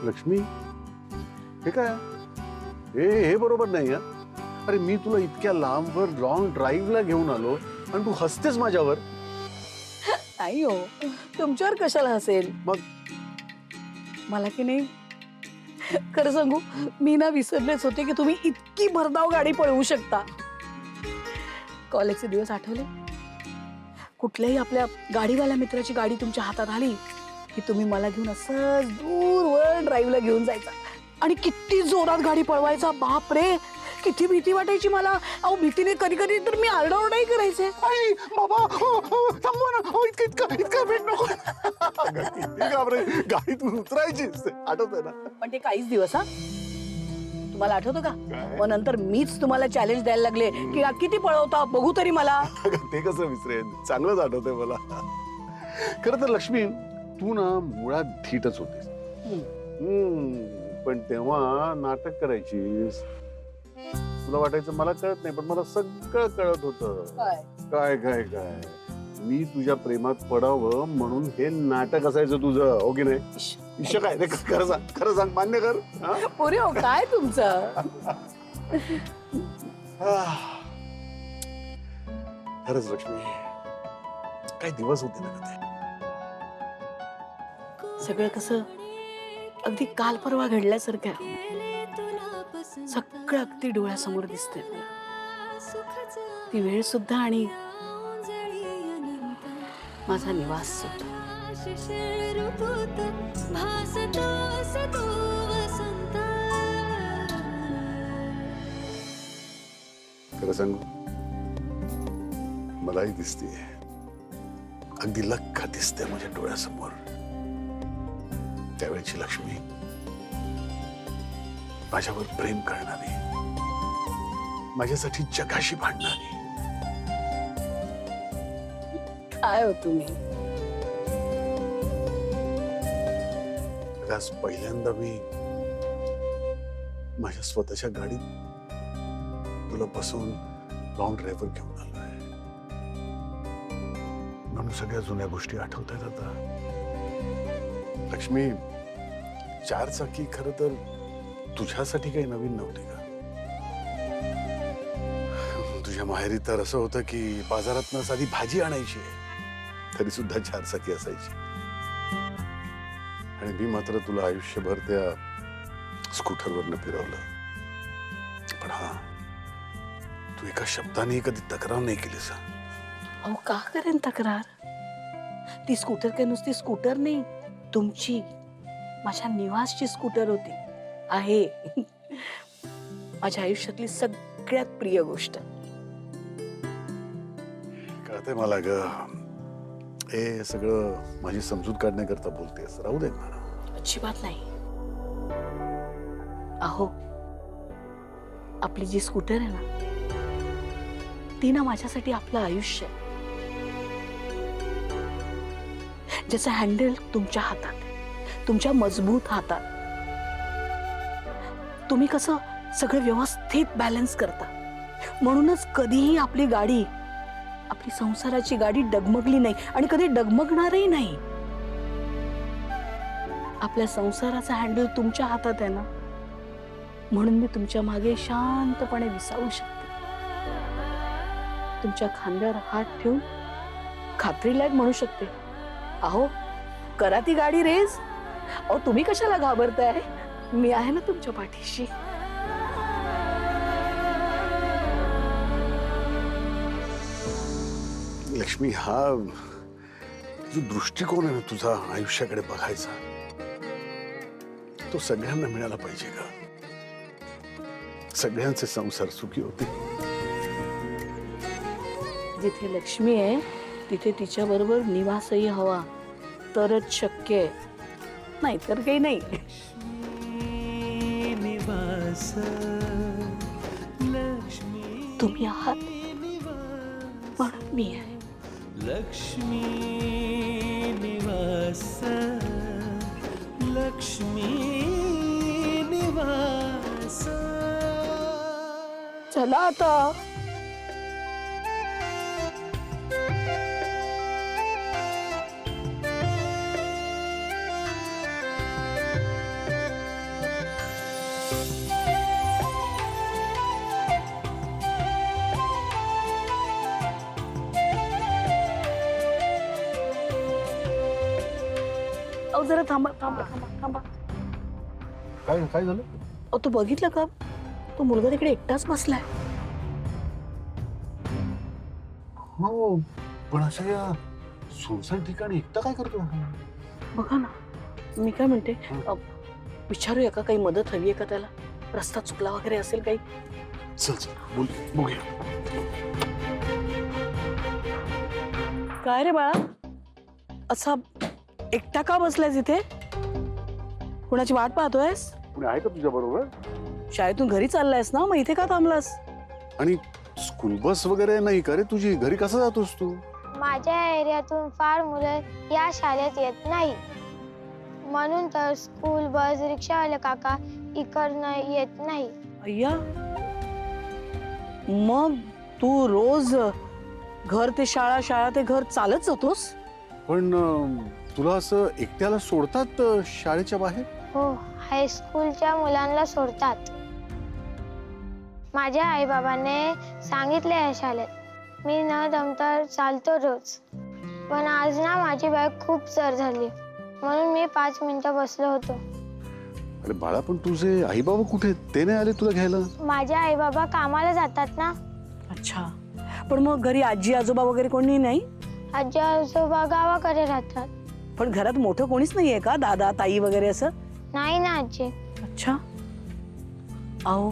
लक्ष्मी, हे काय? हे बरोबर नाही हा. अरे मी तुला इतक्या लांबवर लॉंग ड्राईव्हला घेऊन आलो आणि तू हसतेस माझ्यावर. नाही हो, तुमच्यावर कशाला हसेल? मग मला की नाही, खरं सांगू, मी ना विसरलेच होते की तुम्ही इतकी भरधाव गाडी पळवू शकता. कॉलेजचे दिवस आठवले? कुठल्याही आपल्या गाडीवाल्या मित्राची गाडी तुमच्या हातात आली की तुम्ही मला घेऊन असंच दूरवर ड्राईव्हला घेऊन जायचा आणि किती जोरात गाडी पळवायचा. बाप रे, किती भीती वाटायची मला. अहो भीतीने कधी कधी तर मी आरडाओरडाही करायचे. आई बाबा, थांबवा ना. इतका वेट नको. किती घाबरे, गाडीतून उतरायचीच. आठवतंय ना? पण ते काहीच दिवस. हा, तुम्हाला आठवतं का? मग नंतर मीच तुम्हाला चॅलेंज द्यायला लागले की किती पळवता बघू तरी मला. ते कसं विसरेन, चांगलंच आठवतंय मला. खरं तर लक्ष्मी, तू ना मुळात धीटच होतीस. पण तेव्हा नाटक करायचीस. तुला वाटायचं मला कळत नाही, पण मला सगळं कळत होतं. काय काय काय मी तुझ्या प्रेमात पडावं म्हणून हे नाटक असायचं तुझं, हो की नाही? इश्श काय रे, खरं सांग, मान्य कर. पुरे हो काय तुमचं. खरंच लक्ष्मी, काय दिवस होते ना ते. सगळं कसं अगदी काल परवा घडल्यासारखं. सगळं अगदी डोळ्यासमोर दिसतंय मला. ती वेळ सुद्धा आणि माझा निवास सुद्धा. खरं सांगू, मलाही दिसते, अगदी लख्ख दिसते माझ्या डोळ्यासमोर त्यावेळची लक्ष्मी, माझ्यावर प्रेम करणारी, माझ्यासाठी जगाशी भांडणारी. काय हो तुम्ही. आज पहिल्यांदा मी माझ्या स्वतःच्या गाडीत तुला बसवून लॉंग ड्राईव्हर घेऊन आलोय. म्हणून सगळ्या जुन्या गोष्टी आठवत आहेत आता. लक्ष्मी, चारचाकी खरं तर तुझ्यासाठी काही नवीन नव्हती का? तुझ्या माहेरी तर असं होतं की बाजारातनं साधी भाजी आणायची तरी सुद्धा चारचाकी असायची. आणि मी मात्र तुला आयुष्यभर त्या स्कूटरवरनं फिरवलं. पण हा, तू एका शब्दाने कधी तक्रार नाही केलीस. अहो का करेन तक्रार? ती स्कूटर काय नुसती स्कूटर नाही, तुमची, माझ्या निवासची स्कूटर होती, आहे. माझ्या आयुष्यातली सगळ्यात प्रिय गोष्ट. कळतंय मला ग, हे सगळं माझी समजूत काढण्याकरता बोलतेस. राहू दे ना. अजिबात नाही. अहो, आपली जी स्कूटर आहे ना, ती ना माझ्यासाठी आपलं आयुष्य आहे. ज्याचं हँडल तुमच्या हातात आहे, तुमच्या मजबूत हातात. तुम्ही कसं सगळं व्यवस्थित बॅलन्स करता, म्हणूनच कधीही आपली गाडी, आपली संसाराची गाडी डगमगली नाही आणि कधी डगमगणारही नाही. आपल्या संसाराचा हँडल तुमच्या हातात आहे ना, म्हणून मी तुमच्या मागे शांतपणे विसावू शकते. तुमच्या खांद्यावर हात ठेवून खात्रीलायक म्हणू शकते, अहो करा ती गाडी रेस. अहो तुम्ही कशाला घाबरताय, मी आहे ना तुमच्या पाठीशी. लक्ष्मी, हा जो दृष्टिकोन आहे ना तुझा आयुष्याकडे बघायचा, तो सगळ्यांना मिळाला पाहिजे का? सगळ्यांचे संसार सुखी होते. जिथे लक्ष्मी आहे तिथे तिच्या बरोबर निवासही हवा, तरच शक्य आहे, नाही तर काही नाही. तुम्ही आहात म्हणून मी आहे. लक्ष्मी निवास, लक्ष्मी निवास. चला आता. अहो जरा थांबा थांबा थांबा थांबा. काय काय झालं? अहो तू बघितलं का, तो मुलगा तिकडे एकटाच बसलाय. हो, पण अशा या सुनसान ठिकाणी एकटा काय करतो? बघा ना, मी काय म्हणते, विचारूया का, काही मदत हवी आहे का त्याला? रस्ता चुकला वगैरे असेल काही? चल चल बोल, बघूया. काय रे बाळा, असा एकटा का बसलाय तिथे? कुणाची वाट पाहतोयस? कुणी आहे का तुझ्या बरोबर? शाळेतून घरी चाललायस ना, मग इथे का थांबलास? आणि स्कूल बस वगैरे नाही का रे तुझी? घरी कसं जातोस तू? माझ्या एरियातून फार मुलं या शाळेत येत नाही, म्हणून तर स्कूल बस रिक्षावाले काका इकडनं येत नाही. अय्या, मग तू रोज घर ते शाळा, शाळा ते घर चालत जातोस? पण तुला असं एकट्याला सोडतात शाळेच्या बाहेर? हो, हायस्कूलच्या मुलांना सोडतात. माझ्या आईबाबांनी सांगितले या शाळेत मी न दमता चालतो रोज. पण आज ना माझी बॅग खूप जड झाली, म्हणून मी 5 मिनिटं बसलो होतो. अरे बाळा, पण तुझे आई बाबा कुठे? ते नाही आले तुला घ्यायला? माझे आई बाबा कामाला जातात ना. अच्छा, पण मग घरी आजी आजोबा वगैरे कोणी नाही? आजी आजोबा गावाकडे राहतात. पण घरात मोठं कोणीच नाहीये का, दादा ताई वगैरे असं? नाही ना आजी. अच्छा, आओ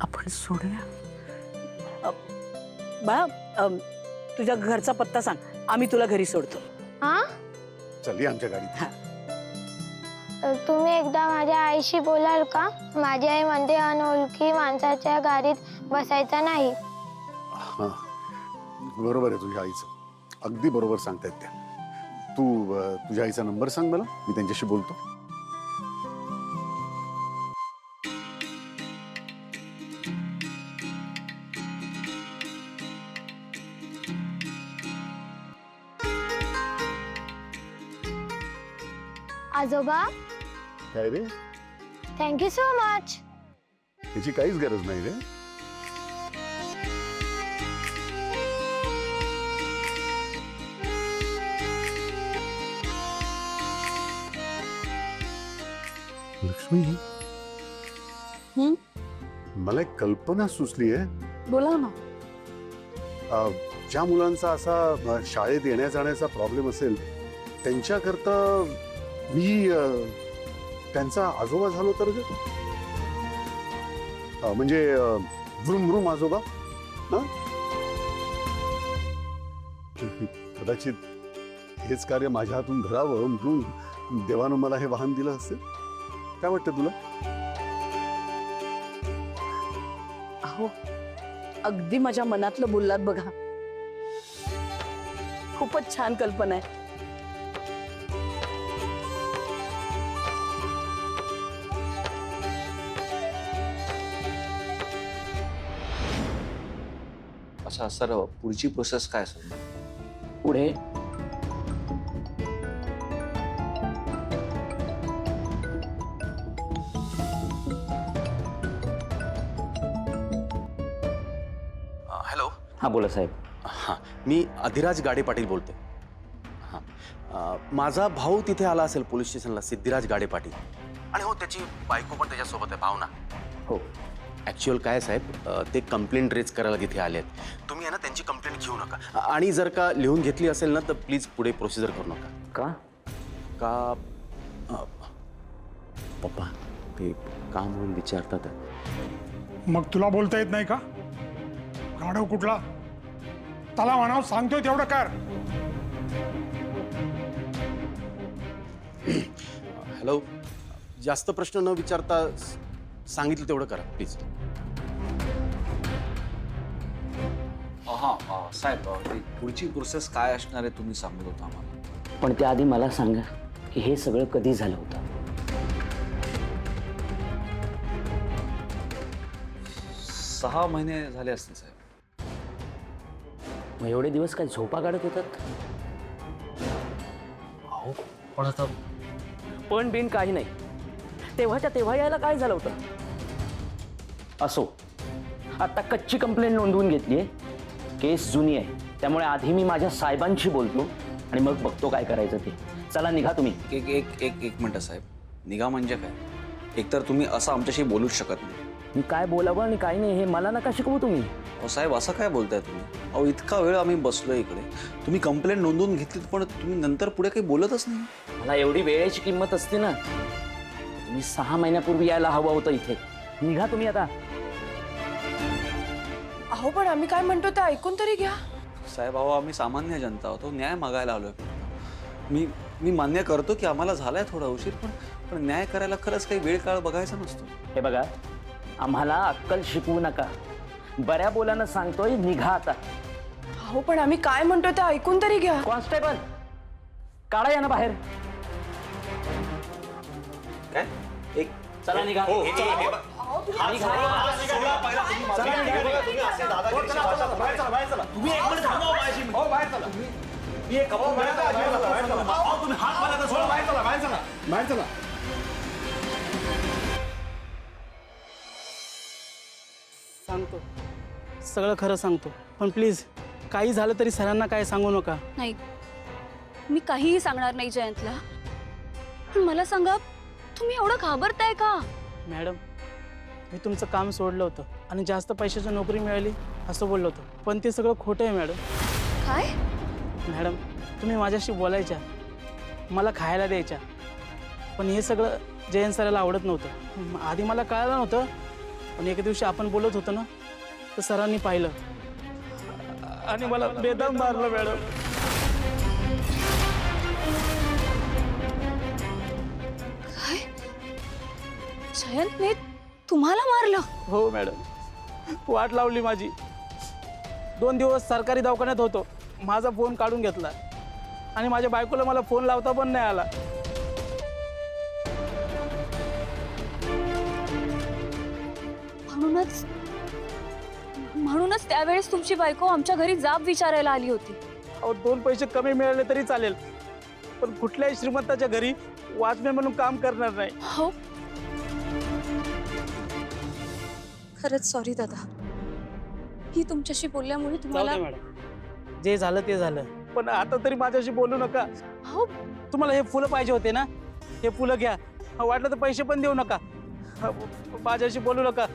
आपण सोडूया. बाळा, तुझ्या घरचा पत्ता सांग, आम्ही तुला घरी सोडतो. हा, चल ये आमच्या गाडीत. तुम्ही एकदा माझ्या आईशी बोलाल का? माझी आई म्हणते अनोळखी माणसाच्या गाडीत बसायचं नाही. हा, बरोबर आहे तुझ्या आईचं, अगदी बरोबर सांगतायत त्या. तू तुझ्या आईचा नंबर सांग मला, मी त्यांच्याशी बोलतो. आजोबा, काय रे? Thank you so much. त्याची काहीच गरज नाही रे. लक्ष्मी, मला एक कल्पना सुचली आहे. बोला ना. ज्या मुलांचा असा शाळेत येण्या जाण्याचा प्रॉब्लेम असेल त्यांच्याकरता मी त्यांचा आजोबा झालो तर म्हणजे व्रुम व्रुम आजोबा. कदाचित हेच कार्य माझ्या हातून घडावं म्हणून देवानं मला हे वाहन दिलं असेल. काय वाटतं तुला? अहो, अगदी माझ्या मनातलं बोललात बघा. खूपच छान कल्पना आहे. अच्छा सर, पुढची प्रोसेस काय असेल? पुढे हॅलो. हां बोला साहेब. हां, मी अधिराज गाडे पाटील बोलते. हां, माझा भाऊ तिथे आला असेल पोलीस स्टेशनला, सिद्धिराज गाडे पाटील. आणि हो, त्याची बायको पण त्याच्यासोबत आहे, भावना. हो, ॲक्च्युअल काय साहेब, ते कंप्लेंट रेज करायला तिथे आले आहेत. तुम्ही आहे ना त्यांची कंप्लेंट घेऊ नका, आणि जर का लिहून घेतली असेल ना तर प्लीज पुढे प्रोसिजर करू नका. का? का पप्पा ते का म्हणून विचारतात. मग तुला बोलता येत नाही का? गाढव कुठला? त्याला म्हणावं सांगतोय तेवढं कर. हॅलो, जास्त प्रश्न न विचारता सांगितलं तेवढं करा प्लीज. हां साहेब, ती पुढची प्रोसेस काय असणार आहे तुम्ही सांगत होता आम्हाला. पण त्याआधी मला सांगा की हे सगळं कधी झालं होतं? 6 महिने झाले असतील साहेब. मग एवढे दिवस काय झोपा काढत होतात? अहो, पण आता पण बिन काही नाही. तेव्हाच्या तेव्हा यायला काय झालं होतं? असो, आता कच्ची कंप्लेंट नोंदवून घेतली आहे. केस जुनी आहे, त्यामुळे आधी मी माझ्या साहेबांशी बोलतो आणि मग बघतो काय करायचं ते. चला निघा तुम्ही. एक एक एक एक मिनिट साहेब, निघा म्हणजे काय? एकतर तुम्ही असं आमच्याशी बोलूच शकत नाही. मी काय बोलावं आणि काय नाही हे मला नका शिकवू तुम्ही. अहो साहेब, असं काय बोलताय तुम्ही? अहो इतका वेळ आम्ही बसलोय इकडे, तुम्ही कंप्लेंट नोंदवून घेतलीत पण तुम्ही नंतर पुढे काही बोलतच नाही. मला एवढी वेळेची किंमत असते ना. तुम्ही 6 महिन्यापूर्वी यायला हवं होतं इथे. निघा तुम्ही आता. अहो पण आम्ही काय म्हणतो ते ऐकून तरी घ्या. साहेब अहो, आम्ही सामान्य जनता आहोत, न्याय मागायला आलोय. मी मान्य करतो की आम्हाला झालाय थोडा उशीर, पण न्याय करायला खरंच काही वेळ काळ बघायचा नसतो. हे बघा, आम्हाला अक्कल शिकवू नका. बऱ्या बोलानं सांगतोय, निघा आता. अहो पण आम्ही काय म्हणतो ते ऐकून तरी घ्या. कॉन्स्टेबल, काढा या ना बाहेर. काय? एक चला निघा. सांगतो, सगळं खरं सांगतो, पण प्लीज काही झालं तरी सरांना काय सांगू नका. नाही, मी काहीही सांगणार नाही जयंतला. पण मला सांगा, तुम्ही एवढं घाबरताय का? मॅडम, मी तुमचं काम सोडलं होतं आणि जास्त पैशाची नोकरी मिळाली असं बोललो होतं, पण ते सगळं खोटं आहे मॅडम. काय? मॅडम, तुम्ही माझ्याशी बोलायच्या, मला खायला द्यायच्या, पण हे सगळं जयंत सराला आवडत नव्हतं. आधी मला कळलं नव्हतं, पण एके दिवशी आपण बोलत होतो ना, तर सरांनी पाहिलं आणि मला बेदम मारलं मॅडम. काय? जयंतने तुम्हाला मारलं? हो मॅडम, वाट लावली माझी. 2 दिवस सरकारी दवाखान्यात होतो, माझा फोन काढून घेतला आणि माझ्या बायकोला मला फोन लावता पण नाही आला. म्हणूनच त्यावेळेस तुमची बायको आमच्या घरी जाब विचारायला आली होती. अहो, 2 पैसे कमी मिळाले तरी चालेल, पण कुठल्याही श्रीमंताच्या घरी वॉचमॅन म्हणून काम करणार नाही. हो, खरंच सॉरी दादा. ही तुमच्याशी बोलल्यामुळे जाऊ तुम्हाला दे मॅडम, जे झालं ते झालं, पण आता तरी माझ्याशी बोलू नका. हो, तुम्हाला हे फुलं पाहिजे होते ना, हे फुलं घ्या. वाटलं तर पैसे पण देऊ नका. माझ्याशी बोलू नका.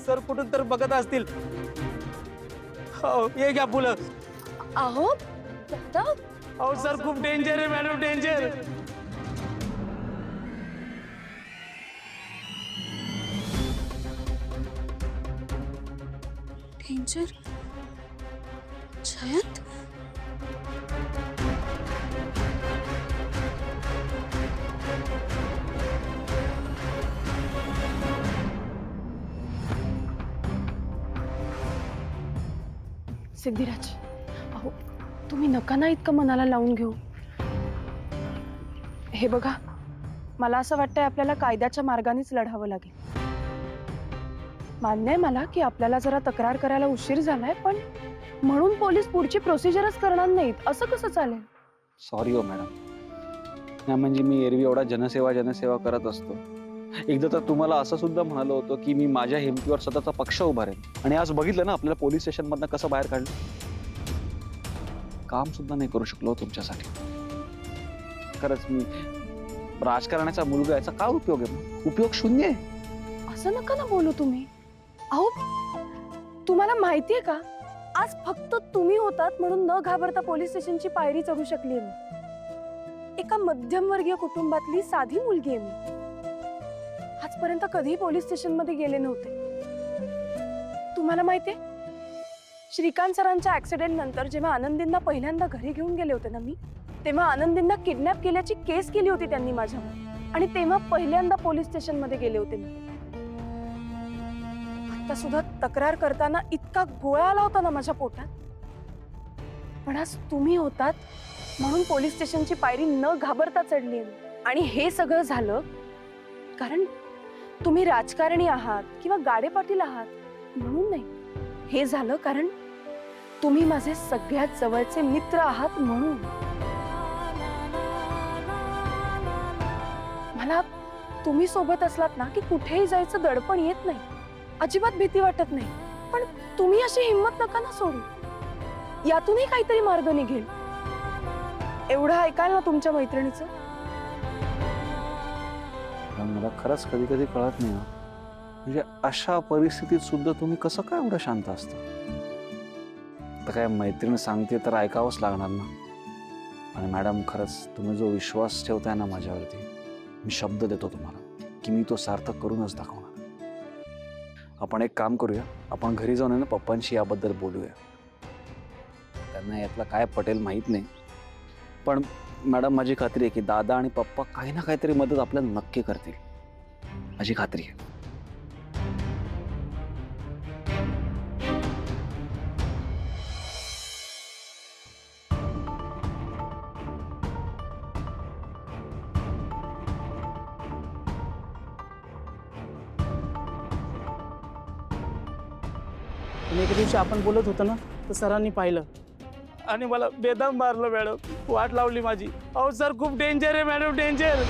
सर कुठून तर बघत असतील. हो, हे घ्या फुलं. अहो दादा, अहो सर, खूप डेंजर आहे madam, danger. Danger? Jayant? Siddhiraj, अहो तुम्ही नका ना इतकं मनाला लावून घेऊ. हे बघा, मला असं वाटतंय आपल्याला कायद्याच्या मार्गानेच लढावं लागेल. मान्य आहे मला की आपल्याला जरा तक्रार करायला उशीर झालाय, पण म्हणून पोलीस पुढची प्रोसिजरच करणार नाहीत असं कसं चालेल? सॉरी हो मॅडम, म्हणजे मी एरवी एवढा जनसेवा करत असतो. एकदा तर तुम्हाला असं सुद्धा म्हणालो होतो की मी माझ्या हिमतीवर स्वतःचा पक्ष उभारेन, आणि आज बघितलं ना आपल्याला पोलीस स्टेशन मधनं कसं बाहेर काढलं. काम सुद्धा नाही करू शकलो तुमच्यासाठी. खरंच मी राजकारणाचा मुलगा, याचा काय उपयोग आहे? उपयोग शून्य आहे. असं नका ना बोलू तुम्ही. अहो तुम्हाला माहितीये का, आज फक्त तुम्ही होतात म्हणून न घाबरता पोलीस स्टेशनची पायरी चढू शकली मी. एका मध्यमवर्गीय कुटुंबातली साधी मुलगी आहे मी. आजपर्यंत कधीही पोलीस स्टेशन मध्ये गेले नव्हते. तुम्हाला माहितीये, श्रीकांत सरांच्या ऍक्सिडेंट नंतर जेव्हा आनंदींना पहिल्यांदा घरी घेऊन गेले होते ना मी, तेव्हा आनंदींना किडनॅप केल्याची केस केली होती त्यांनी माझ्यावर, आणि तेव्हा पहिल्यांदा पोलीस स्टेशन मध्ये गेले होते मी. आता सुद्धा तक्रार करताना इतका गोळा आला होता ना माझ्या पोटात, पण आज तुम्ही होतात म्हणून पोलीस स्टेशनची पायरी न घाबरता चढली. आणि हे सगळं झालं कारण तुम्ही राजकारणी आहात किंवा गाडे पाटील आहात म्हणून नाही. हे झालं कारण तुम्ही माझे सगळ्यात जवळचे मित्र आहात म्हणून. मला तुम्ही सोबत असलात ना की कुठेही जायचं दडपण येत नाही, अजिबात भीती वाटत नाही. पण तुम्ही अशी हिंमत नका ना सोडू. यातूनही काहीतरी मार्ग निघेल. एवढं ऐकाल ना तुमच्या मैत्रिणीचं. कारण मला खरंच कधी कधी कळत नाही म्हणजे अशा परिस्थितीत सुद्धा तुम्ही कसं काय एवढं शांत असता. तर काय मैत्रीण सांगते तर ऐकावंच लागणार ना. आणि मॅडम खरंच तुम्ही जो विश्वास ठेवताय ना माझ्यावरती, मी शब्द देतो तुम्हाला की मी तो सार्थक करूनच दाखवणार. आपण एक काम करूया, आपण घरी जाऊन आहे ना पप्पांशी याबद्दल बोलूया. त्यांना यातलं काय पटेल माहीत नाही, पण मॅडम माझी खात्री आहे की दादा आणि पप्पा काही ना काहीतरी मदत आपल्याला नक्की करतील, माझी खात्री आहे. आणि एके दिवशी आपण बोलत होतो ना तर सरांनी पाहिलं आणि मला बेदम मारलं मॅडम. वाट लावली माझी. अहो सर खूप डेंजर आहे मॅडम, डेंजर.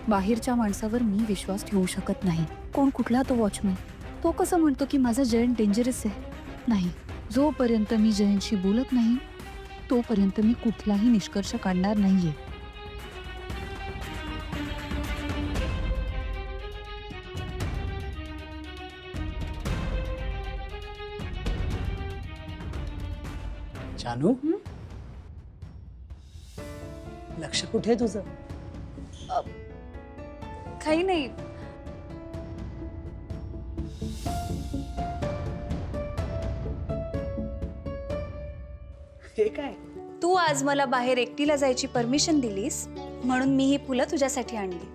बाहेरच्या माणसावर मी विश्वास ठेवू शकत नाही. कोण कुठला तो वॉचमॅन, तो कसं म्हणतो की माझा जयंत डेंजरस आहे. नाही, जोपर्यंत मी जयंतशी बोलत नाही तोपर्यंत मी कुठलाही निष्कर्ष काढणार नाहीये. जानू, लक्ष कुठे आहे तुझं? काही नाही. हे काय? तू आज मला बाहेर एकटीला जायची परमिशन दिलीस म्हणून मी ही फुलं तुझ्यासाठी आणली.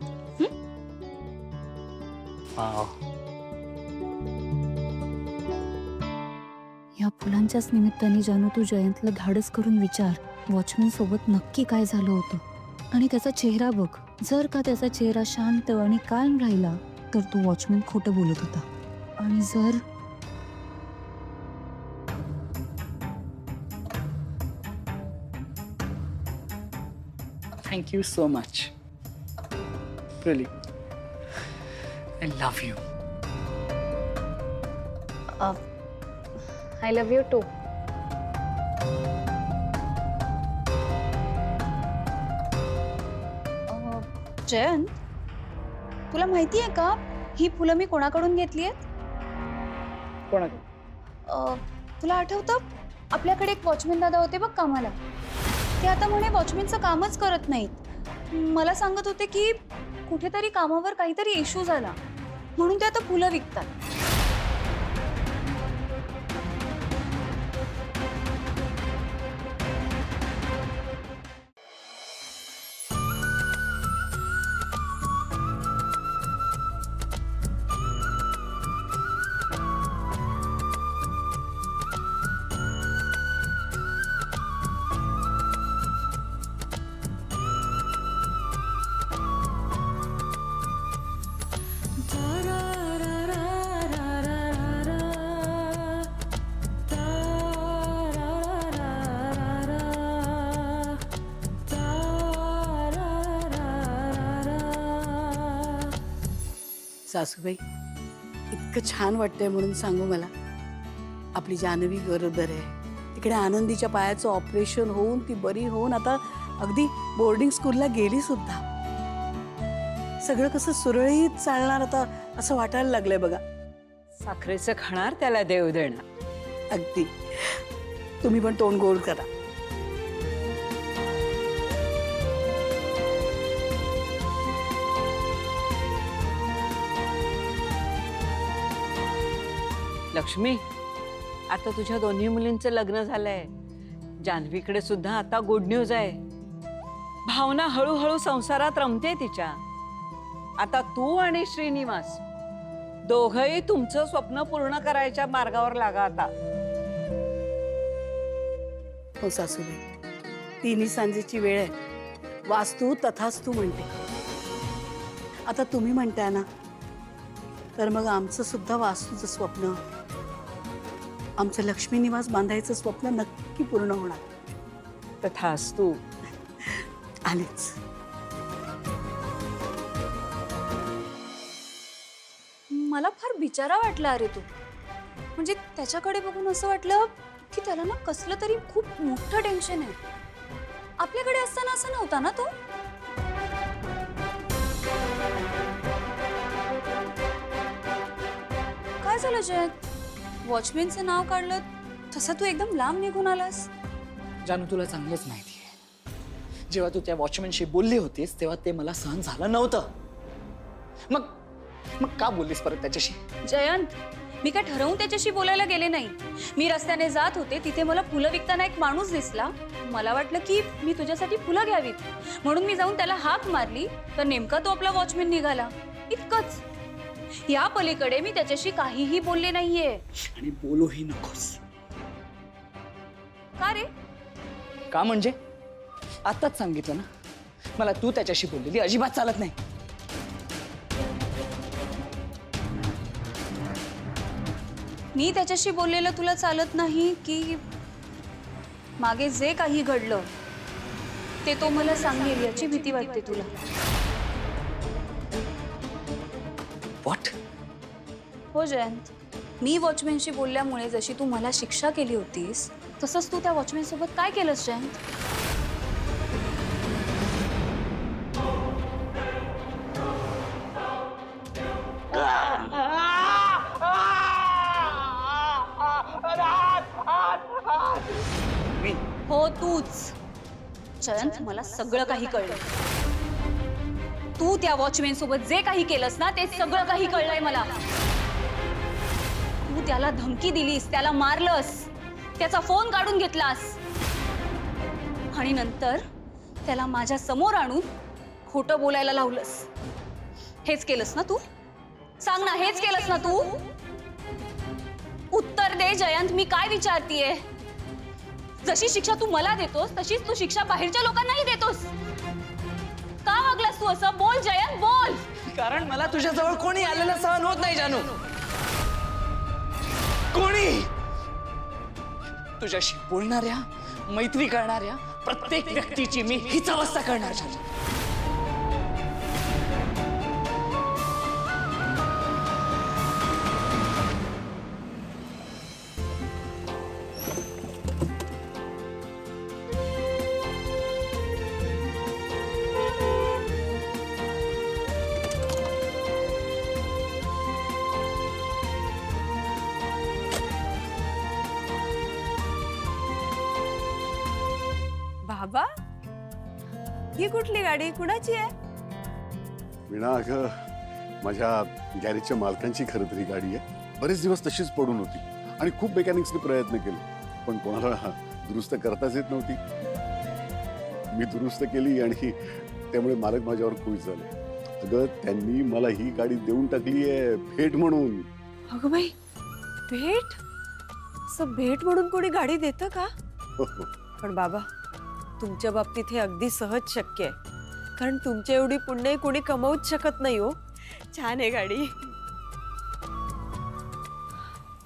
या फुलांच्याच निमित्ताने जानू तू जयंतला धाडस करून विचार, वॉचमॅन सोबत नक्की काय झालं होतं. आणि त्याचा चेहरा बघ. जर का त्याचा चेहरा शांत आणि कायम राहिला तर तो वॉचमॅन खोटं बोलत होता. आणि जर thank you so much. Really I love you. I love you too. Jayant, तुला माहिती आहे का ही फुलं मी कोणाकडून घेतली आहेत? कोणाकडे? तुला आठवतं आपल्याकडे एक वॉचमॅन दादा होते बघ कामाला. ते आता म्हणे वॉचमॅनचं कामच करत नाहीत. मला सांगत होते की कुठेतरी कामावर काहीतरी इश्यू झाला म्हणून ते आता फुलं विकतात. सासूबाई, इतकं छान वाटतंय म्हणून सांगू मला. आपली जान्हवी गरोदर आहे. तिकडे आनंदीच्या पायाचं ऑपरेशन होऊन ती बरी होऊन आता अगदी बोर्डिंग स्कूलला गेली सुद्धा. सगळं कसं सुरळीत चालणार आता असं वाटायला लागलंय बघा. साखरेचं खाणार त्याला देव देणार. अगदी. तुम्ही पण तोंड गोड करा. लक्ष्मी, आता तुझ्या दोन्ही मुलींचं लग्न झालंय. जान्हवीकडे सुद्धा आता गुड न्यूज आहे. भावना हळूहळू संसारात रमते तिच्या. आता तू आणि श्रीनिवास दोघंही तुमचं स्वप्न पूर्ण करायच्या मार्गावर लागा आता. हो सासूबाई, तिन्ही सांजेची वेळ आहे. वास्तू तथास्तू म्हणते. आता तुम्ही म्हणताय ना, तर मग आमचं सुद्धा वास्तूचं स्वप्न, आमचं लक्ष्मी निवास बांधायचं स्वप्न नक्की पूर्ण होणार. तथास्तु. आलीच. मला फार बिचारा वाटला अरे तू. म्हणजे त्याच्याकडे बघून असं वाटलं की त्याला ना कसलं तरी खूप मोठं टेन्शन आहे. आपल्याकडे असताना असं नव्हता ना तो? काय झालं जयंत? वॉचमॅनचं नाव काढलं तसं तू एकदम लांब निघून आलास. जानू तुला चांगलंच माहिती आहे, जेव्हा तू त्या वॉचमॅनशी बोलली होतीस तेव्हा ते मला सहन झालं नव्हतं. मग मग का बोललीस परत त्याच्याशी? जयंत, मी काय ठरवून त्याच्याशी बोलायला गेले नाही. मी रस्त्याने जात होते, तिथे मला फुलं विकताना एक माणूस दिसला. मला वाटलं की मी तुझ्यासाठी फुलं घ्यावीत, म्हणून मी जाऊन त्याला हाक मारली, तर नेमका तो आपला वॉचमॅन निघाला. इतकंच. या पलीकडे मी त्याच्याशी काहीही बोलले नाहीये. आणि बोलूही नकोस. का रे? का म्हणजे आताच सांगितलं ना, मला तू त्याच्याशी बोललेली अजिबात चालत नाही. मी त्याच्याशी बोललेलं तुला चालत नाही की मागे जे काही घडलं ते तो मला सांगेल याची भीती वाटते तुला? व्हॉट? हो जयंत, मी वॉचमॅनशी बोलल्यामुळे जशी तू मला शिक्षा केली होतीस तसंच तू त्या वॉचमॅन सोबत काय केलंस जयंत? हो तूच. जयंत, मला सगळं काही कळलं. तू त्या वॉचमॅन सोबत जे काही केलंस ना ते सगळं काही कळलंय मला. तू त्याला धमकी दिलीस, त्याला मारलंस, त्याचा फोन काढून घेतलास आणि नंतर त्याला माझ्या समोर आणून खोटं बोलायला लावलंस. हेच केलंस ना तू? सांग ना, हेच केलंस ना तू? उत्तर दे जयंत, मी काय विचारतीये. जशी शिक्षा तू मला देतोस तशीच तू शिक्षा बाहेरच्या लोकांनाही देतोस. का वागलास तू असं? बोल जयंत, बोल. कारण मला तुझ्याजवळ कोणी आलेलं सहन होत नाही जानू. कोणी तुझ्याशी बोलणाऱ्या, मैत्री करणाऱ्या प्रत्येक व्यक्तीची मी हीच अवस्था करणार जानू. बाबा, ही कुठली गाडी? कुणाची आहे? वीणा, अगं माझ्या गॅरेजच्या मालकांची खरं तरी गाडी आहे. बरेच दिवस तशीच पडून होती आणि खूप मेकॅनिक्सने प्रयत्न केले, पण कोणाला दुरुस्त करताच येत नव्हती. मी दुरुस्त केली आणि त्यामुळे मालक माझ्यावर खुश झाले. अगं, त्यांनी मला ही गाडी देऊन टाकली आहे भेट म्हणून. अगं बाई, भेट? असं भेट म्हणून कोणी गाडी देतं का? पण बाबा, तुमच्या बाबतीत हे अगदी सहज शक्य आहे, कारण तुमच्या एवढी पुण्य कोणी कमवूच शकत नाही हो. छान आहे गाडी.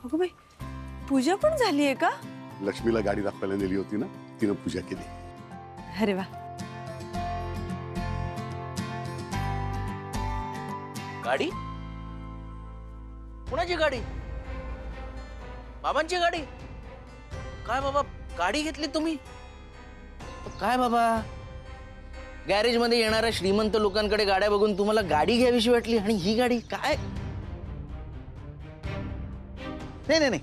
अगं बाई, पूजा पण झाली आहे का? लक्ष्मीला गाडी दाखवायला नेली होती ना, तिनं पूजा केली. अरे वा. गाडी? कुणाची गाडी? बाबांची गाडी? काय बाबा, गाडी घेतली तुम्ही? काय बाबा, गॅरेज मध्ये येणाऱ्या श्रीमंत लोकांकडे गाड्या बघून तुम्हाला गाडी घ्यावीशी वाटली आणि ही गाडी काय? नाही नाही नाही,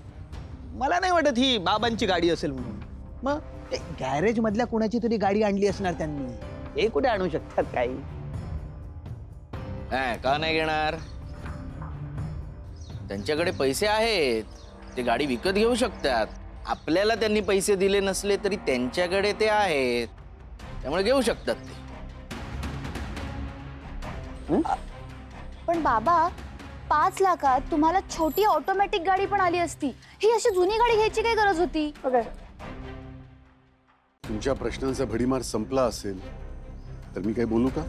मला नाही वाटत ही बाबांची गाडी असेल म्हणून. मग गॅरेज मधल्या कोणाची तरी गाडी आणली असणार त्यांनी. हे कुठे आणू शकतात काही? का नाही घेणार? त्यांच्याकडे पैसे आहेत, ते गाडी विकत घेऊ शकतात. आपल्याला त्यांनी पैसे दिले नसले तरी त्यांच्याकडे ते आहेत, त्यामुळे घेऊ शकतात ते. पण बाबा, 5 लाखात तुम्हाला छोटी ऑटोमॅटिक गाडी पण आली असती. ही अशी जुनी गाडी घ्यायची काय गरज होती? तुमच्या प्रश्नांचा भडीमार संपला असेल तर मी काही बोलू का?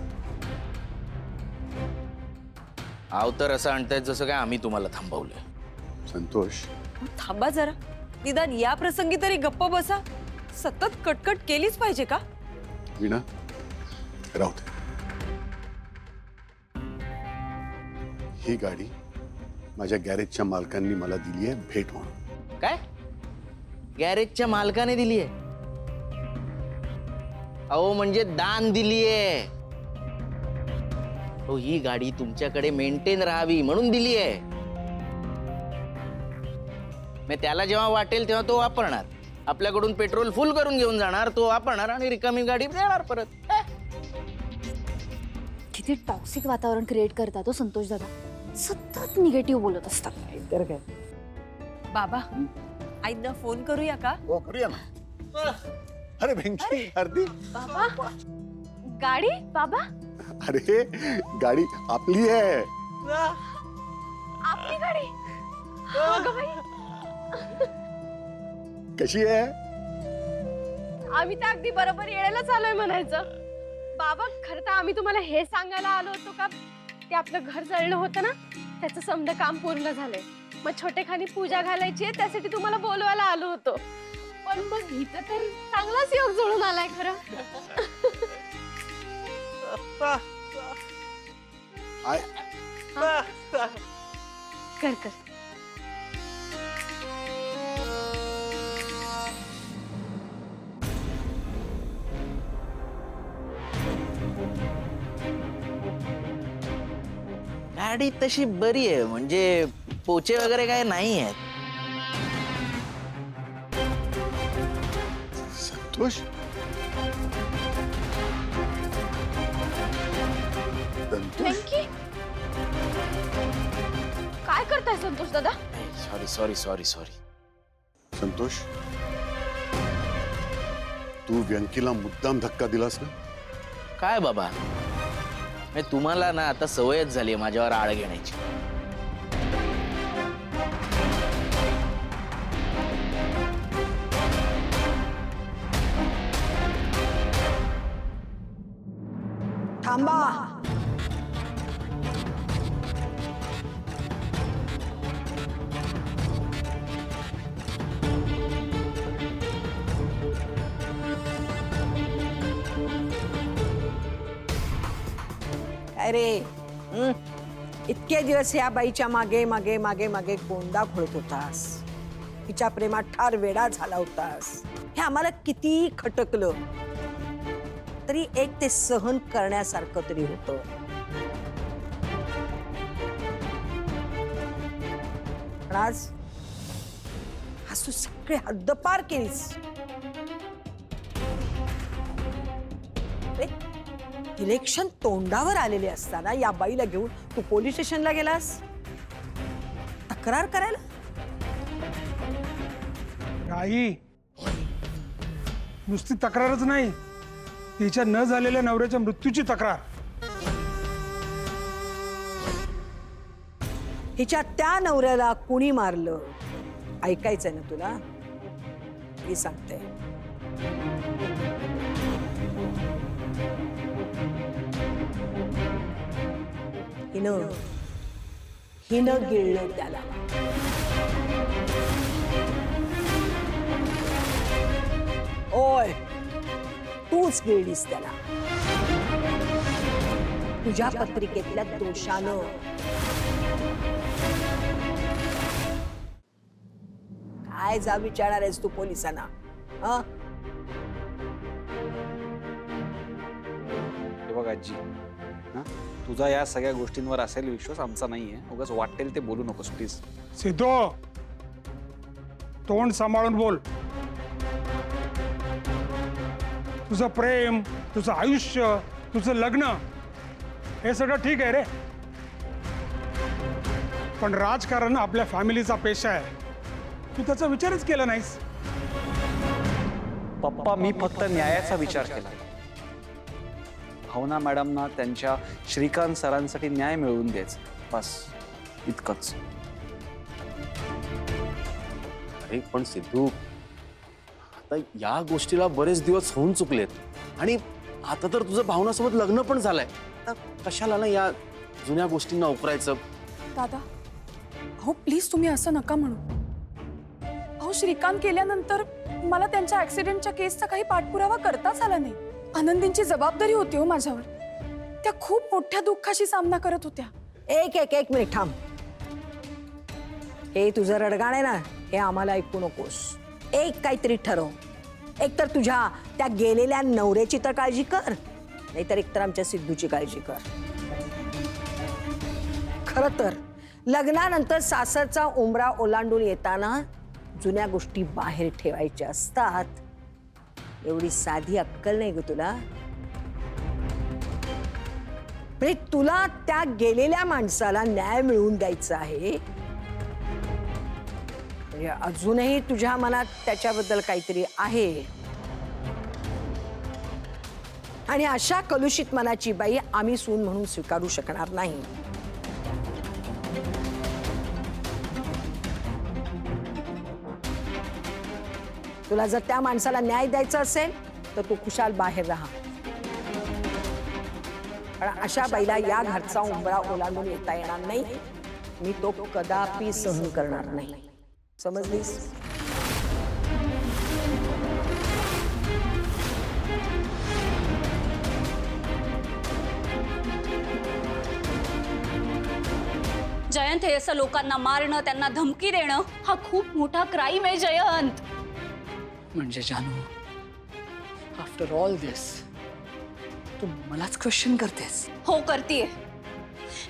आव तर असं आणतायत जसं काय आम्ही तुम्हाला थांबवलंय. संतोष, थांबा जरा, निदान या प्रसंगी तरी गप्प बसा. सतत कटकट केलीच पाहिजे का? वीणा, राहू दे. ही गाडी माझ्या गॅरेजच्या मालकांनी मला दिली आहे भेट म्हणून. काय? गॅरेजच्या मालकाने दिली आहे? अहो म्हणजे दान दिलीये. हो, ही गाडी तुमच्याकडे मेंटेन राहावी म्हणून दिलीये. मग त्याला जेव्हा वाटेल तेव्हा तो वापरणार. आपल्याकडून पेट्रोल फुल करून घेऊन जाणार, तो वापरणार आणि रिकामी गाडी देणार परत. किती टॉक्सिक वातावरण क्रिएट करतात तो संतोष दादा. सतत निगेटिव्ह बोलत असतात. तर काय बाबा, आईंना फोन करूया का? हो करूया ना. अरे भेंकी आरती. बाबा गाडी बाबा अरे गाडी आपली आहे. आपली गाडी अगं बाई, कशी आहे? आम्ही तर अगदी बरोबर येळेलाच आलोय म्हणायचं. बाबा खरं तर आम्ही तुम्हाला हे सांगायला आलो होतो का ते आपलं घर जळलं होतं ना, त्याचं समजा काम पूर्ण झालंय. मग छोटेखानी पूजा घालायची आहे, त्यासाठी तुम्हाला बोलवायला आलो होतो. पण मग इथं तर चांगलाच योग जुळून आलाय खरं. कर कर. गाडी तशी बरी आहे, म्हणजे पोचे वगैरे काय नाही आहेत. संतोष वेंकी, काय करताय संतोष दादा? सॉरी. संतोष, तू व्यंकीला मुद्दाम धक्का दिलास ना? काय बाबा, म्हणजे तुम्हाला ना आता सवयच झाली माझ्यावर आळ घेण्याची. थांबा. अरे इतके दिवस या बाईच्या मागे मागे मागे मागे गोंडा घोळत होतास, तिच्या प्रेमात ठार वेडा झाला होतास. हे आम्हाला किती खटकलं तरी एक ते सहन करण्यासारखं तरी होतं. पण आज तू सगळे हद्दपार केलीस. इलेक्शन तोंडावर आलेले असताना या बाईला घेऊन तू पोलीस स्टेशनला गेलास तक्रार करायला. आई नुसती तक्रारच नाही, तिच्या न झालेल्या नवऱ्याच्या मृत्यूची तक्रार. हिच्या त्या नवऱ्याला कुणी मारलं ऐकायचंय ना तुला? मी सांगते. हिनं गिळलं त्याला. ओय, तूच गिळलीस त्याला तुझ्या पत्रिकेतल्या दोषानं. काय जा विचारणार आहेस तू पोलिसांना? हे बघ आजी, तुझा या सगळ्या गोष्टींवर असेल विश्वास, आमचा नाहीये. उगाच वाटेल ते बोलू नकोस प्लीज. सिद्धो, तोंड सांभाळून बोल. तुझं प्रेम, तुझं आयुष्य, तुझं लग्न हे सगळं ठीक आहे रे, पण राजकारण आपल्या फॅमिलीचा पेशा आहे. तू त्याचा विचारच केला नाहीस. पप्पा, मी फक्त न्यायाचा विचार केला. भावना मॅडमना त्यांच्या श्रीकांत सरांसाठी न्याय मिळवून द्यायचा, बस इतकंच. अरे पण सिद्धू, आता या गोष्टीला बरेच दिवस होऊन चुकलेत आणि आता तर तुझं भावनासोबत लग्न पण झालंय. आता कशाला ना या जुन्या गोष्टींना उकरायचं. दादा अहो प्लीज तुम्ही असं नका म्हणू. अहो श्रीकांत केल्यानंतर मला त्यांच्या ऍक्सिडेंटच्या केसचा काही पाठपुरावा करताच आला नाही. आनंदींची जबाबदारी होती हो माझ्यावर. त्या खूप मोठ्या दुःखाशी सामना करत होत्या. एक मिनिट थांब. हे तुझं रडगाण आहे ना, हे आम्हाला ऐकू नकोस. एक काहीतरी ठरव. एकतर तुझ्या त्या गेलेल्या नवऱ्याची तर काळजी कर, नाहीतर एकतर आमच्या सिद्धूची काळजी कर. खरं तर लग्नानंतर सासरचा उंबरा ओलांडून येताना जुन्या गोष्टी बाहेर ठेवायच्या असतात. एवढी साधी अक्कल नाही ग तुला. म्हणजे तुला त्या गेलेल्या माणसाला न्याय मिळवून द्यायचा आहे. म्हणजे अजूनही तुझ्या मनात त्याच्याबद्दल काहीतरी आहे, आणि अशा कलुषित मनाची बाई आम्ही सून म्हणून स्वीकारू शकणार नाही. तुला जर त्या माणसाला न्याय द्यायचा असेल तर तू खुशाल बाहेर राहा. पण अशा बाईला या घरचा उंबरा ओलांडून येता येणार नाही. मी तो कदापि सहन करणार नाही. समजलीस? जयंत, हे असं लोकांना मारणं, त्यांना धमकी देणं हा खूप मोठा क्राईम आहे जयंत. म्हणजे जानू, आफ्टर ऑल दिस तू मलाच क्वेश्चन करतेस? हो, करतीये.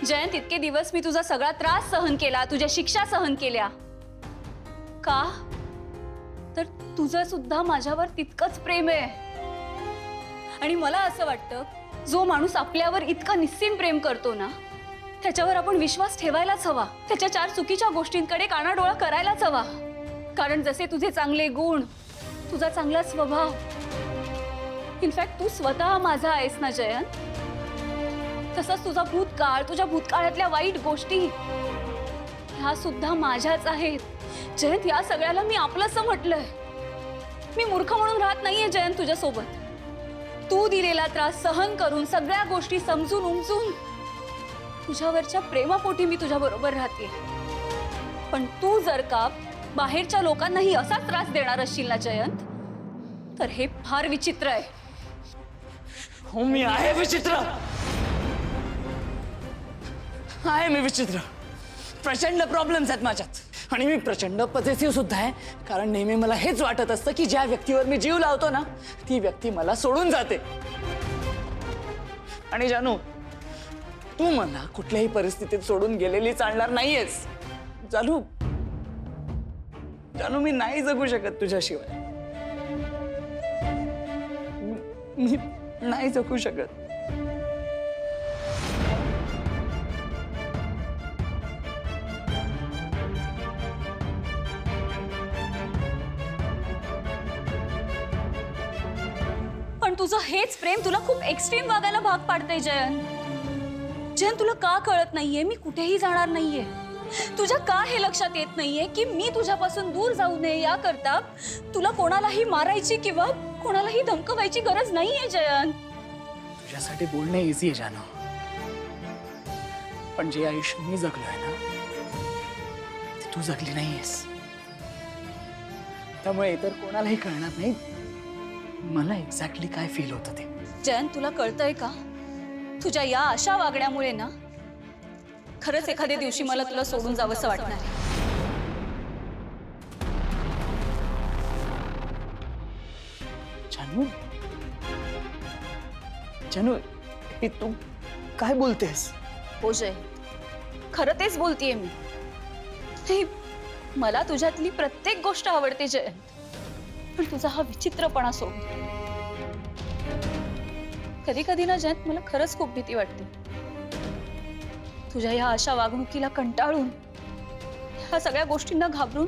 जयंत, इतके दिवस मी तुझा सगळा त्रास सहन केला, तुझ्या शिक्षा सहन केल्या. का? तर तुझं सुद्धा माझ्यावर तितकंच प्रेम आहे. आणि मला असं वाटतं, जो माणूस आपल्यावर इतकं निस्सीम प्रेम करतो ना, त्याच्यावर आपण विश्वास ठेवायलाच हवा. त्याच्या 4 चुकीच्या गोष्टींकडे कानाडोळा करायलाच हवा. कारण जसे तुझे चांगले गुण, तुझा चांगला स्वभाव, इनफॅक्ट तू स्वतः माझा आहेस ना जयंत, तसंच तुझा भूतकाळ, तुझ्या भूतकाळातल्या वाईट गोष्टी ह्या सुद्धा माझ्याच आहेत. जयंत, या सगळ्याला मी आपलंसं म्हटलंय. मी मूर्ख म्हणून राहत नाहीये जयंत तुझ्यासोबत. तू दिलेला त्रास सहन करून, सगळ्या गोष्टी समजून उमजून तुझ्यावरच्या प्रेमापोटी मी तुझ्या बरोबर राहते. पण तू जर का बाहेरच्या लोकांनाही असाच त्रास देणार असशील ना जयंत, तर हे फार विचित्र आहे. हो, मी आहे विचित्र. आहे मी विचित्र. प्रचंड प्रॉब्लेम्स आहेत माझ्यात, आणि मी प्रचंड पॉझिटिव्ह सुद्धा आहे. कारण नेहमी मला हेच वाटत असतं की ज्या व्यक्तीवर मी जीव लावतो ना, ती व्यक्ती मला सोडून जाते. आणि जानू, तू मला कुठल्याही परिस्थितीत सोडून गेलेली चालणार नाहीयेस. जानू, मी नाही जगू शकत तुझ्याशिवाय. मी नाही जगू शकत. पण तुझं हेच प्रेम तुला खूप एक्स्ट्रीम वागायला भाग पाडतंय जयंत. जयंत, तुला का कळत नाहीये मी कुठेही जाणार नाहीये? तुझ्या का हे लक्षात येत नाहीये की मी तुझ्यापासून दूर जाऊ नये याकरता तुला कोणालाही मारायची किंवा कोणालाही धमकवायची गरज नाहीये जयंत. तुझ्यासाठी बोलणं इझी आहे जानू, पण जे आयुष्य मी जगलोय ना, ते तू जगली नाहीयेस. त्यामुळे इतर कोणालाही कळणार नाही मला एक्झॅक्टली काय फील होतं ते. जयंत, तुला कळतंय का? तुझ्या या अशा वागण्यामुळे ना खरंच एखाद्या दिवशी मला तुला सोडून जावंसं वाटणार आहे. जानू, हे तू काय बोलतेस? हो जय, खरं तेच बोलतेय मी. हे, मला तुझ्यातली प्रत्येक गोष्ट आवडते जयंत, पण तुझा हा विचित्रपणा सोड. कधी कधी ना जयंत, मला खरंच खूप भीती वाटते. तुझ्या या अशा वागणुकीला कंटाळून, ह्या सगळ्या गोष्टींना घाबरून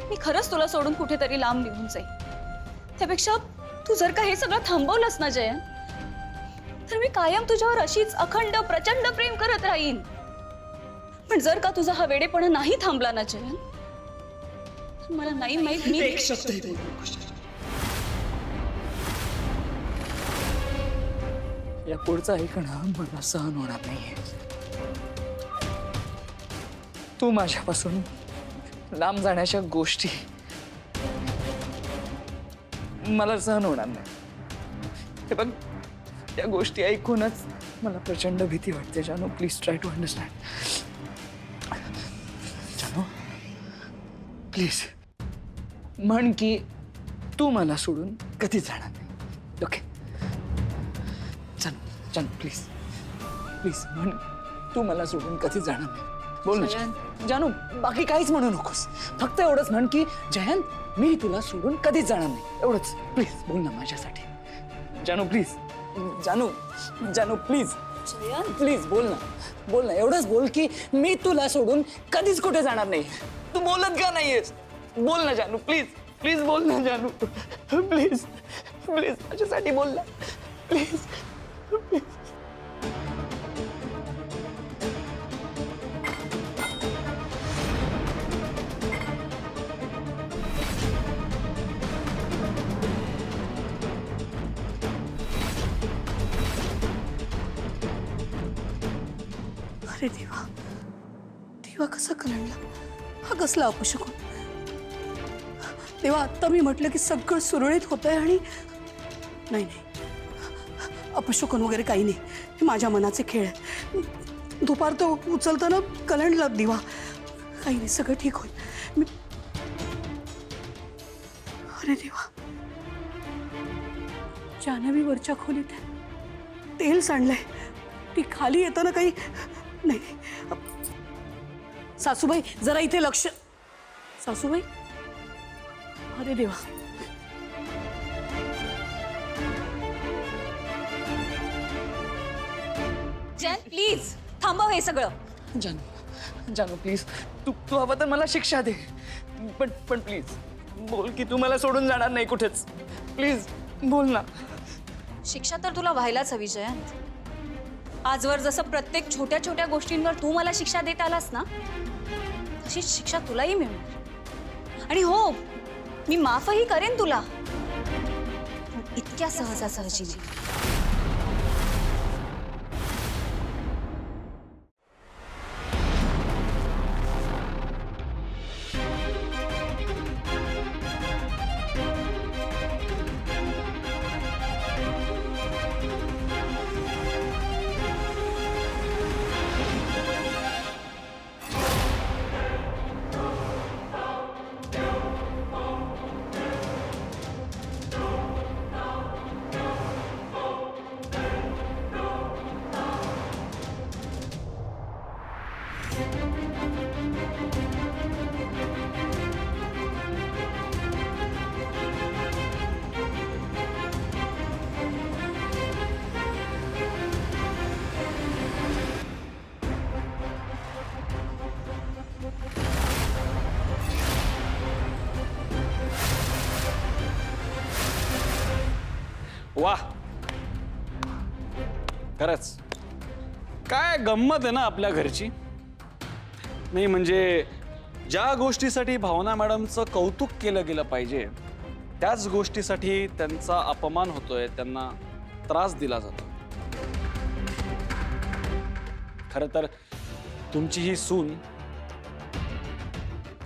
मी खरंच तुला सोडून कुठेतरी लांब निघून जाईन. त्यापेक्षा तू जर का हे सगळं थांबवलंस ना जयंत, तर मी कायम तुझ्यावर अशीच अखंड प्रचंड प्रेम करत राहीन. पण जर का तुझा हा वेडेपणा नाही थांबला ना जयंत, तर मला नाही माहित मी या पुढचं ऐकणं मला सहन होणार नाहीये. तू माझ्यापासून लांब जाण्याच्या गोष्टी मला सहन होणार नाही. हे बघ, या गोष्टी ऐकूनच मला प्रचंड भीती वाटते. जानू, प्लीज ट्राय टू अंडरस्टँड. जानू, प्लीज म्हण की तू मला सोडून कधीच जाणार नाही. ओके जानू जानू प्लीज प्लीज म्हण तू मला सोडून कधीच जाणार नाही. बोल ना जानू, बाकी काहीच म्हणू नकोस. फक्त एवढंच म्हण की जयंत मी तुला सोडून कधीच जाणार नाही. एवढंच प्लीज बोल ना माझ्यासाठी. जानू प्लीज. जानू जानू प्लीज. जयंत प्लीज बोल ना एवढंच बोल की मी तुला सोडून कधीच कुठे जाणार नाही. तू बोलत का नाहीयेस? बोल ना जानू प्लीज प्लीज बोल ना जानू प्लीज प्लीज माझ्यासाठी बोल ना प्लीज प्लीज. अरे देवा, देवा कसा कलंडला, हा कसला अपशकुन. देवा, आता मी म्हटलं की सगळं सुरळीत होतंय आणि नाही नाही, अपशकुन वगैरे काही नाही. हे माझ्या मनाचे खेळ आहे. दुपार तो उचलताना कलंडला दिवा. काही नाही, सगळं ठीक होईल. मी अरे देवा, जान्हवी वरच्या खोलीत आहे. तेल सांडलंय. ती खाली येताना काही नाही. सासूबाई जरा इथे लक्ष. सासूबाई, अरे देवा. जयंत प्लीज थांबव हे सगळं. जानू जानू प्लीज तू तू हवं तर मला शिक्षा दे, पण पण प्लीज बोल की तू मला सोडून जाणार नाही कुठेच. प्लीज बोल ना. शिक्षा तर तुला व्हायलाच हवी जयंत. आजवर जसं प्रत्येक छोट्या छोट्या गोष्टींवर तू मला शिक्षा देत आलास ना, तशीच शिक्षा तुलाही मिळणार. आणि हो, मी माफही करेन तुला, पण इतक्या सहजासहजी नाही. वाह, खरंच काय गंमत आहे ना आपल्या घरची. नाही म्हणजे ज्या गोष्टीसाठी भावना मॅडमचं कौतुक केलं गेलं पाहिजे त्याच गोष्टीसाठी त्यांचा अपमान होतोय, त्यांना त्रास दिला जातो. खरं तर तुमची ही सून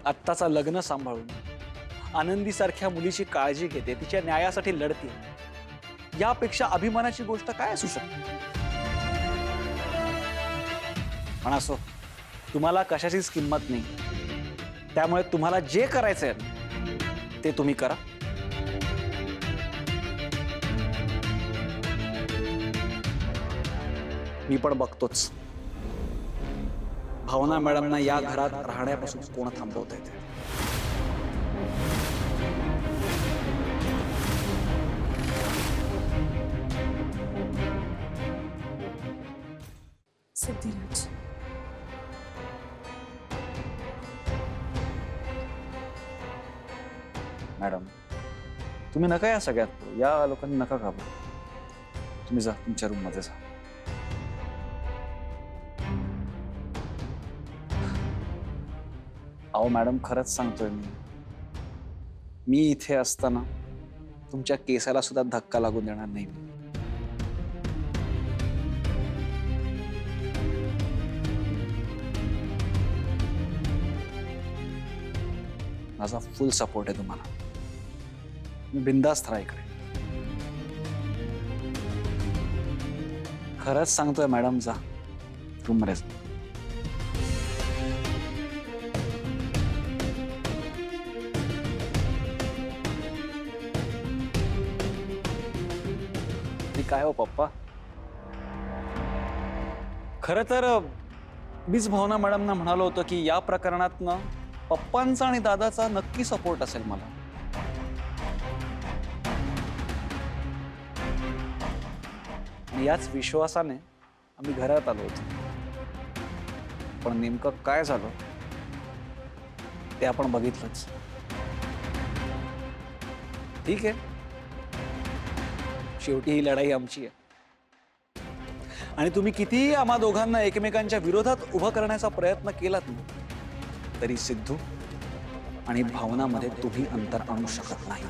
आत्ताचा लग्न सांभाळून आनंदीसारख्या मुलीची काळजी घेते, तिच्या न्यायासाठी लढते, यापेक्षा अभिमानाची गोष्ट काय असू शकते. पण असो, तुम्हाला कशाचीच किंमत नाही, त्यामुळे तुम्हाला जे करायचंय ते तुम्ही करा. मी पण बघतोच भावना मॅडमना या घरात राहण्यापासून कोण थांबवता येते. सिद्धिराज, मॅडम तुम्ही नका या सगळ्यात, या लोकांनी नका घाबरू. तुम्ही जा तुमच्या रूम मध्ये जा. अहो मॅडम, खरंच सांगतोय मी इथे असताना तुमच्या केसाला सुद्धा धक्का लागून देणार नाही. माझा फुल सपोर्ट आहे तुम्हाला. मी बिंदास्त राहा इकडे. खरंच सांगतोय मॅडम, जा रूम मध्ये जा. काय हो पप्पा, खरं तर मीच भावना मॅडमना म्हणालो होतो की या प्रकरणात ना पप्पांचा आणि दादाचा नक्की सपोर्ट असेल मला. आणि याच विश्वासाने आम्ही घरात आलो होतो. पण नेमकं काय झालं ते आपण बघितलंच. ठीक आहे, शेवटी ही लढाई आमची आहे आणि तुम्ही कितीही आम्हा दोघांना एकमेकांच्या विरोधात उभं करण्याचा प्रयत्न केलात ना तरी सिद्धू आणि भावनामध्ये तुम्ही अंतर आणू शकत नाही.